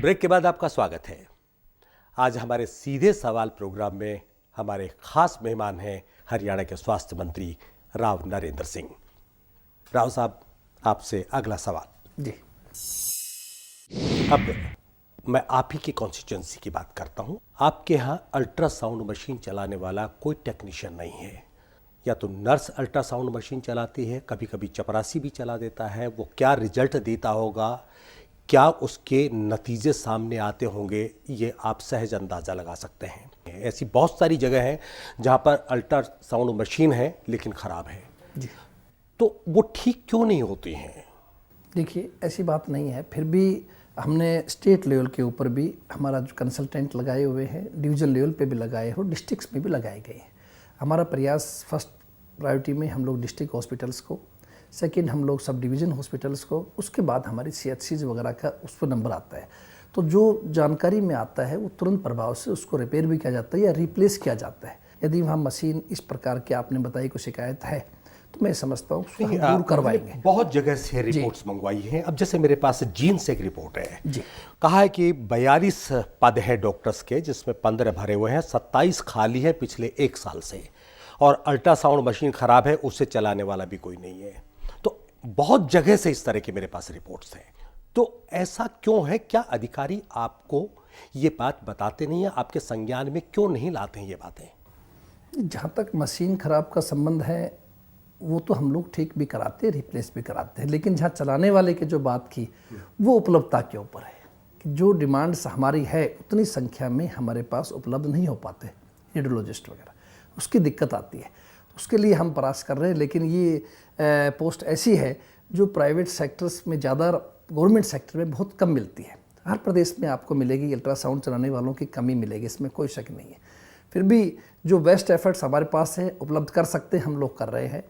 Break के बाद आपका स्वागत है। आज हमारे सीधे सवाल प्रोग्राम में हमारे खास मेहमान हैं हरियाणा के स्वास्थ्य मंत्री राव नरेंद्र सिंह। राव साहब, आपसे अगला सवाल जी। अब मैं आप ही की कॉन्स्टिट्यूंसी की बात करता हूं। आपके यहाँ अल्ट्रासाउंड मशीन चलाने वाला कोई टेक्नीशियन नहीं है, या तो नर्स अल्ट्रासाउंड मशीन चलाती है, कभी कभी चपरासी भी चला देता है। वो क्या रिजल्ट देता होगा, क्या उसके नतीजे सामने आते होंगे, ये आप सहज अंदाज़ा लगा सकते हैं। ऐसी बहुत सारी जगह हैं जहाँ पर अल्ट्रासाउंड मशीन है लेकिन ख़राब है जी। तो वो ठीक क्यों नहीं होती हैं? देखिए, ऐसी बात नहीं है। फिर भी हमने स्टेट लेवल के ऊपर भी हमारा जो कंसल्टेंट लगाए हुए हैं, डिवीजन लेवल पे भी लगाए हो, डिस्ट्रिक्ट्स में भी लगाए गए हैं। हमारा प्रयास फर्स्ट प्रायोरिटी में हम लोग डिस्ट्रिक्ट हॉस्पिटल्स को, सेकंड हम लोग सब डिवीज़न हॉस्पिटल्स को, उसके बाद हमारी CHCs वगैरह का उस पर नंबर आता है। तो जो जानकारी में आता है वो तुरंत प्रभाव से उसको रिपेयर भी किया जाता है या रिप्लेस किया जाता है। यदि वहाँ मशीन इस प्रकार की आपने बताई को शिकायत है तो मैं समझता हूँ उसको हम दूर करवाएंगे। बहुत जगह से रिपोर्ट्स मंगवाई हैं। अब जैसे मेरे पास जीन से एक रिपोर्ट है जी। कहा है कि 42 पद है डॉक्टर्स के, जिसमें 15 भरे हुए हैं, 27 खाली है पिछले 1 साल से, और अल्ट्रासाउंड मशीन खराब है, उससे चलाने वाला भी कोई नहीं है। तो बहुत जगह से इस तरह के मेरे पास रिपोर्ट्स हैं। तो ऐसा क्यों है? क्या अधिकारी आपको ये बात बताते नहीं है? आपके संज्ञान में क्यों नहीं लाते हैं ये बातें? जहाँ तक मशीन खराब का संबंध है वो तो हम लोग ठीक भी कराते हैं, रिप्लेस भी कराते हैं, लेकिन जहाँ चलाने वाले की जो बात की वो उपलब्धता के ऊपर है कि जो डिमांड्स हमारी है उतनी संख्या में हमारे पास उपलब्ध नहीं हो पाते रेडियोलॉजिस्ट वगैरह, उसकी दिक्कत आती है। उसके लिए हम प्रयास कर रहे हैं, लेकिन ये पोस्ट ऐसी है जो प्राइवेट सेक्टर्स में ज़्यादा, गवर्नमेंट सेक्टर में बहुत कम मिलती है। हर प्रदेश में आपको मिलेगी, अल्ट्रासाउंड चलाने वालों की कमी मिलेगी, इसमें कोई शक नहीं है। फिर भी जो बेस्ट एफर्ट्स हमारे पास है उपलब्ध कर सकते हैं, हम लोग कर रहे हैं।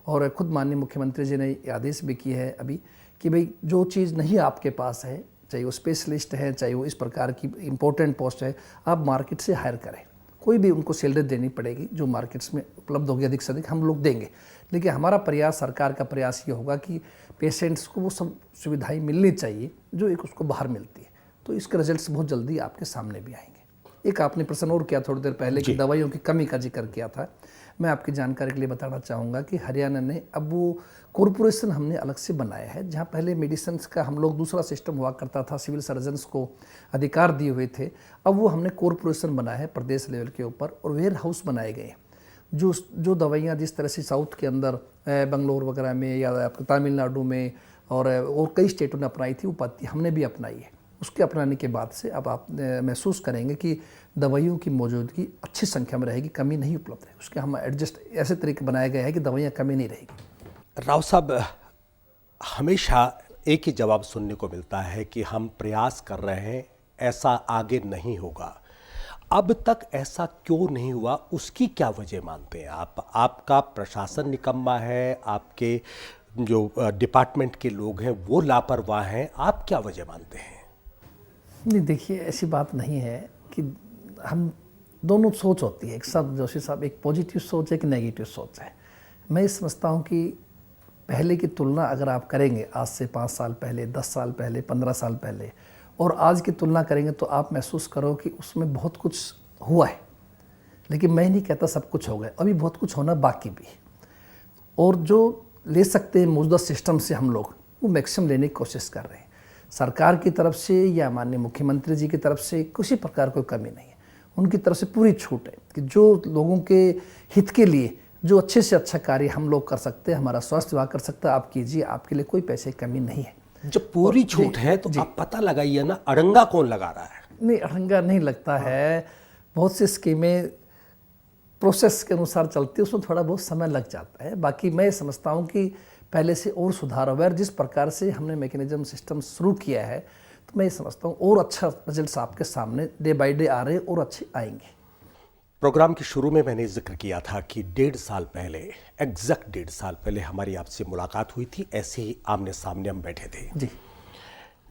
और खुद माननीय मुख्यमंत्री जी ने आदेश भी किए हैं अभी कि भाई जो चीज़ नहीं आपके पास है, चाहे वो स्पेशलिस्ट है, चाहे वो इस प्रकार की इम्पोर्टेंट पोस्ट है, आप मार्केट से हायर करें। कोई भी उनको सैलरी देनी पड़ेगी, जो मार्केट्स में उपलब्ध होगी अधिक से अधिक हम लोग देंगे। लेकिन हमारा प्रयास, सरकार का प्रयास ये होगा कि पेशेंट्स को वो सब सुविधाएं मिलनी चाहिए जो एक उसको बाहर मिलती है। तो इसके रिजल्ट्स बहुत जल्दी आपके सामने भी आएंगे। एक आपने प्रश्न और किया थोड़ी देर पहले कि दवाइयों की कमी का जिक्र किया था। मैं आपकी जानकारी के लिए बताना चाहूँगा कि हरियाणा ने अब वो कॉरपोरेशन हमने अलग से बनाया है, जहाँ पहले मेडिसिन का हम लोग दूसरा सिस्टम हुआ करता था, सिविल सर्जन्स को अधिकार दिए हुए थे। अब वो हमने कॉरपोरेशन बनाया है प्रदेश लेवल के ऊपर, और वेयर हाउस बनाए गए हैं। जो दवाइयाँ जिस तरह से साउथ के अंदर बंगलोर वगैरह में या आपके तमिलनाडु में और कई स्टेटों ने अपनाई थी, वो पद्धति हमने भी अपनाई है। उसके अपनाने के बाद से अब आप महसूस करेंगे कि दवाइयों की मौजूदगी अच्छी संख्या में रहेगी, कमी नहीं उपलब्ध है। उसके हम एडजस्ट ऐसे तरीके बनाए गए हैं कि दवाइयाँ कमी नहीं रहेगी। राव साहब, हमेशा एक ही जवाब सुनने को मिलता है कि हम प्रयास कर रहे हैं, ऐसा आगे नहीं होगा। अब तक ऐसा क्यों नहीं हुआ, उसकी क्या वजह मानते हैं आप? आपका प्रशासन निकम्मा है, आपके जो डिपार्टमेंट के लोग हैं वो लापरवाह हैं, आप क्या वजह मानते हैं? नहीं, देखिए, ऐसी बात नहीं है कि हम दोनों सोच होती है। एक साथ जोशी साहब, एक पॉजिटिव सोच है, एक नेगेटिव सोच है। मैं समझता हूँ कि पहले की तुलना अगर आप करेंगे, आज से 5 साल पहले, 10 साल पहले, 15 साल पहले, और आज की तुलना करेंगे तो आप महसूस करो कि उसमें बहुत कुछ हुआ है। लेकिन मैं नहीं कहता सब कुछ हो गया, अभी बहुत कुछ होना बाकी भी है। और जो ले सकते हैं मौजूदा सिस्टम से हम लोग, वो मैक्सिमम लेने की कोशिश कर रहे हैं। सरकार की तरफ से या माननीय मुख्यमंत्री जी की तरफ से किसी प्रकार कोई कमी नहीं है। उनकी तरफ से पूरी छूट है कि जो लोगों के हित के लिए जो अच्छे से अच्छा कार्य हम लोग कर सकते हैं, हमारा स्वास्थ्य विभाग कर सकता है, आप कीजिए, आपके लिए कोई पैसे की कमी नहीं है। जब पूरी छूट है तो आप पता लगाइए ना, अड़ंगा कौन लगा रहा है? नहीं, अड़ंगा नहीं लगता है। बहुत सी स्कीमें प्रोसेस के अनुसार चलती है, उसमें थोड़ा बहुत समय लग जाता है। बाकी मैं समझता हूँ कि पहले से और सुधार हुआ है। जिस प्रकार से हमने मैकेनिज्म सिस्टम शुरू किया है, तो मैं ये समझता हूँ और अच्छा रिजल्ट्स आपके सामने डे बाय डे आ रहे हैं और अच्छे आएंगे। प्रोग्राम के शुरू में मैंने जिक्र किया था कि 1.5 साल पहले, एग्जैक्ट 1.5 साल पहले हमारी आपसे मुलाकात हुई थी। ऐसे ही आमने सामने हम बैठे थे जी।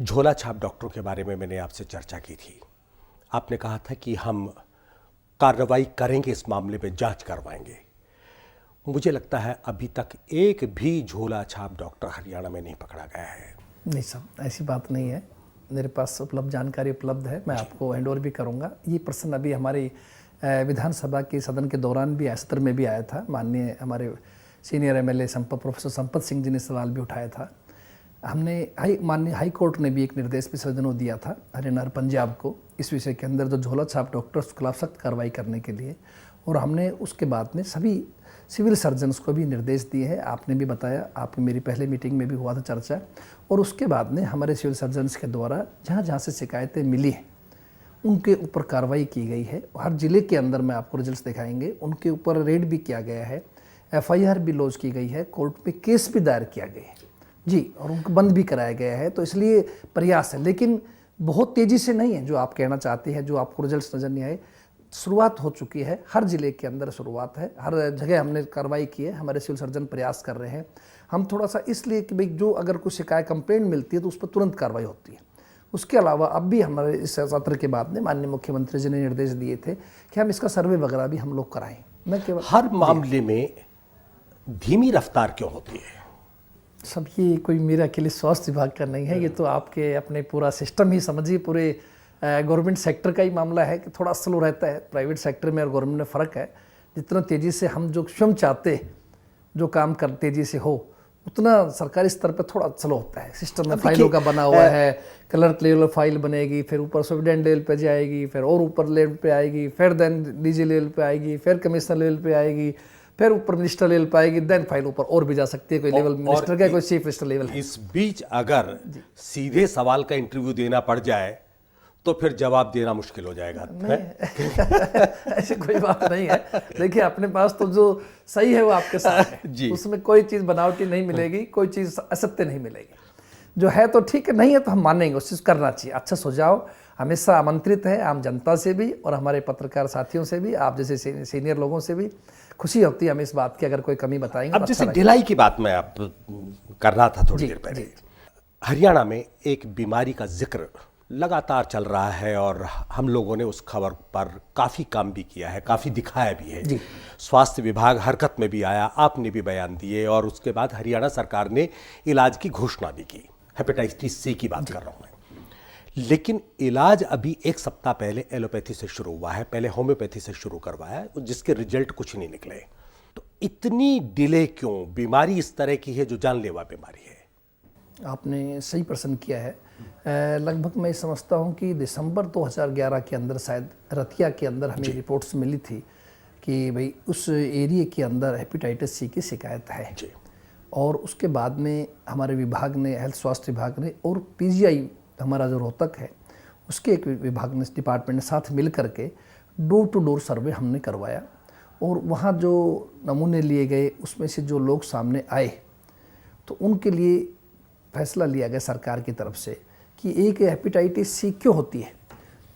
झोला छाप डॉक्टरों के बारे में मैंने आपसे चर्चा की थी। आपने कहा था कि हम कार्रवाई करेंगे, इस मामले में जांच करवाएंगे। मुझे लगता है अभी तक एक भी झोला छाप डॉक्टर हरियाणा में नहीं पकड़ा गया है। नहीं साहब, ऐसी बात नहीं है। मेरे पास उपलब्ध जानकारी उपलब्ध है, मैं आपको हैंड ओवर भी करूँगा। ये प्रश्न अभी हमारी विधानसभा के सदन के दौरान भी सत्र में भी आया था। माननीय हमारे senior MLA professor Sampat Singh ji ने सवाल भी उठाया था। हमने माननीय हाई कोर्ट ने भी एक निर्देश पिछले दिनों दिया था हरियाणा और पंजाब को इस विषय के अंदर, जो झोला छाप डॉक्टर्स के खिलाफ सख्त कार्रवाई करने के लिए। और हमने उसके बाद में सभी सिविल सर्जन्स को भी निर्देश दिए हैं। आपने भी बताया, आपकी मेरी पहले मीटिंग में भी हुआ था चर्चा। और उसके बाद में हमारे सिविल सर्जन्स के द्वारा जहाँ जहाँ से शिकायतें मिली हैं उनके ऊपर कार्रवाई की गई है। हर जिले के अंदर में आपको रिजल्ट्स दिखाएंगे। उनके ऊपर रेड भी किया गया है, एफआईआर भी लॉन्च की गई है, कोर्ट में केस भी दायर किया गया है जी, और उनको बंद भी कराया गया है। तो इसलिए प्रयास है, लेकिन बहुत तेज़ी से नहीं है जो आप कहना चाहते हैं, जो आपको रिजल्ट्स नज़र नहीं आए। शुरुआत हो चुकी है, हर जिले के अंदर शुरुआत है, हर जगह हमने कार्रवाई की है। हमारे सिविल सर्जन प्रयास कर रहे हैं। हम थोड़ा सा इसलिए कि भाई जो अगर कोई शिकायत कंप्लेंट मिलती है तो उस पर तुरंत कार्रवाई होती है। उसके अलावा अब भी हमारे इस सत्र के बाद में माननीय मुख्यमंत्री जी ने निर्देश दिए थे कि हम इसका सर्वे वगैरह भी हम लोग कराएं। मैं केवल हर मामले में धीमी रफ्तार क्यों होती है? सब ये कोई मेरा अकेले स्वास्थ्य विभाग का नहीं है, ये तो आपके अपने पूरा सिस्टम ही समझिए, पूरे गवर्नमेंट सेक्टर का ही मामला है कि थोड़ा स्लो रहता है। प्राइवेट सेक्टर में और गवर्नमेंट में फ़र्क है। जितना तेज़ी से हम जो स्वयं चाहते जो काम कर तेज़ी से हो, उतना सरकारी स्तर पर थोड़ा स्लो होता है। सिस्टम में फाइलों का बना हुआ है, क्लर्क लेवल फाइल बनेगी, फिर ऊपर सुप्रिटेंडेंट लेवल पे जाएगी, फिर और ऊपर लेवल पे आएगी, फिर देन डीजी लेवल पे आएगी, फिर कमिश्नर लेवल पे आएगी, फिर ऊपर मिनिस्टर लेवल पे आएगी, देन फाइल ऊपर और भी जा सकती है, कोई लेवल मिनिस्टर का, कोई चीफ मिनिस्टर लेवल है। इस बीच अगर सीधे सवाल का इंटरव्यू देना पड़ जाए तो फिर जवाब देना मुश्किल हो जाएगा। ऐसी कोई बात नहीं है। देखिए, अपने पास तो जो सही है वो आपके साथ है। उसमें कोई चीज़ बनावटी नहीं मिलेगी, कोई चीज़ असत्य नहीं मिलेगी। जो है तो ठीक है, नहीं है तो हम मानेंगे, उस चीज़ करना चाहिए। अच्छा सुझाव हमेशा आमंत्रित है, आम जनता से भी और हमारे पत्रकार साथियों से भी, आप जैसे सीनियर लोगों से भी खुशी होती है हमें इस बात की अगर कोई कमी बताएंगे। अब जैसे ढिलाई की बात मैं आप करना था थोड़ी देर पहले। हरियाणा में एक बीमारी का जिक्र लगातार चल रहा है और हम लोगों ने उस खबर पर काफ़ी काम भी किया है, काफ़ी दिखाया भी है। स्वास्थ्य विभाग हरकत में भी आया, आपने भी बयान दिए और उसके बाद हरियाणा सरकार ने इलाज की घोषणा भी की। हेपेटाइटिस सी की बात कर रहा हूँ मैं। लेकिन इलाज अभी एक सप्ताह पहले एलोपैथी से शुरू हुआ है, पहले होम्योपैथी से शुरू करवाया, जिसके रिजल्ट कुछ नहीं निकले। तो इतनी डिले क्यों? बीमारी इस तरह की है जो जानलेवा बीमारी है। आपने सही प्रश्न किया है। लगभग मैं समझता हूं कि दिसंबर 2011 के अंदर, शायद रतिया के अंदर हमें रिपोर्ट्स मिली थी कि भाई उस एरिया के अंदर हेपेटाइटिस सी की शिकायत है। और उसके बाद में हमारे विभाग ने, हेल्थ स्वास्थ्य विभाग ने और पीजीआई हमारा जो रोहतक है उसके एक विभाग ने, डिपार्टमेंट ने साथ मिल करके डोर टू डोर सर्वे हमने करवाया। और वहाँ जो नमूने लिए गए उसमें से जो लोग सामने आए तो उनके लिए फैसला लिया गया सरकार की तरफ से कि एक हेपेटाइटिस सी क्यों होती है,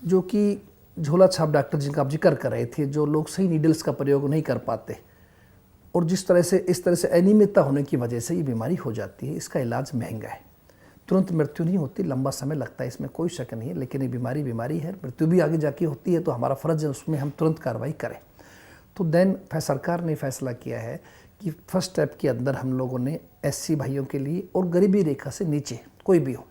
जो कि झोला छाप डॉक्टर जिनका आप जिक्र कर रहे थे, जो लोग सही नीडल्स का प्रयोग नहीं कर पाते और जिस तरह से इस तरह से अनियमितता होने की वजह से ये बीमारी हो जाती है। इसका इलाज महंगा है, तुरंत मृत्यु नहीं होती, लंबा समय लगता है, इसमें कोई शक नहीं है। लेकिन ये बीमारी है, मृत्यु भी आगे जाके होती है, तो हमारा फ़र्ज़ है उसमें हम तुरंत कार्रवाई करें। तो देन सरकार ने फैसला किया है कि फर्स्ट स्टेप के अंदर हम लोगों ने एससी भाइयों के लिए और गरीबी रेखा से नीचे कोई भी हो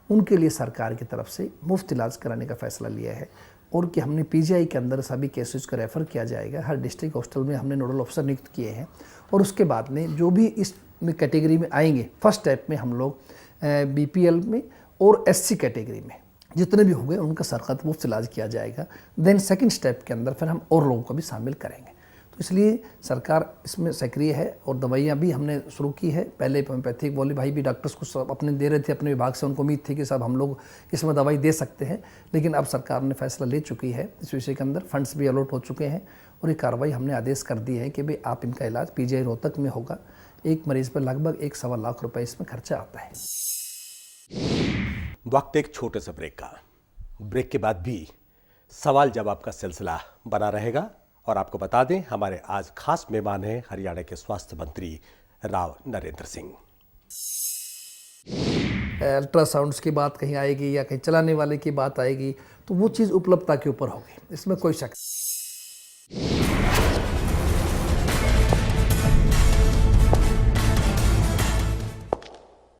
उनके लिए सरकार की तरफ से मुफ्त इलाज कराने का फैसला लिया है। और कि हमने पीजीआई के अंदर सभी केसेस को रेफ़र किया जाएगा। हर डिस्ट्रिक्ट हॉस्पिटल में हमने नोडल ऑफिसर नियुक्त किए हैं। और उसके बाद में जो भी इस कैटेगरी में आएंगे, फर्स्ट स्टेप में हम लोग बीपीएल में और एससी कैटेगरी में जितने भी होंगे उनका सरकार मुफ्त इलाज किया जाएगा। देन सेकंड स्टेप के अंदर फिर हम और लोगों को भी शामिल करेंगे। तो इसलिए सरकार इसमें सक्रिय है और दवाइयाँ भी हमने शुरू की है। पहले होम्योपैथिक वाले भाई भी डॉक्टर्स को सब अपने दे रहे थे, अपने विभाग से उनको उम्मीद थी कि सब हम लोग इसमें दवाई दे सकते हैं। लेकिन अब सरकार ने फैसला ले चुकी है इस विषय के अंदर, फंड्स भी अलॉट हो चुके हैं और ये कार्रवाई हमने आदेश कर दी है कि भाई आप इनका इलाज पीजीआई रोहतक में होगा। एक मरीज़ पर लगभग 1-1.25 लाख रुपये इसमें खर्चा आता है। वक्त एक छोटे से ब्रेक का। ब्रेक के बाद भी सवाल जवाब का सिलसिला बना रहेगा और आपको बता दें हमारे आज खास मेहमान हैं हरियाणा के स्वास्थ्य मंत्री राव नरेंद्र सिंह। अल्ट्रासाउंड्स की बात कहीं आएगी या कहीं चलाने वाले की बात आएगी तो वो चीज़ उपलब्धता के ऊपर होगी, इसमें कोई शक नहीं।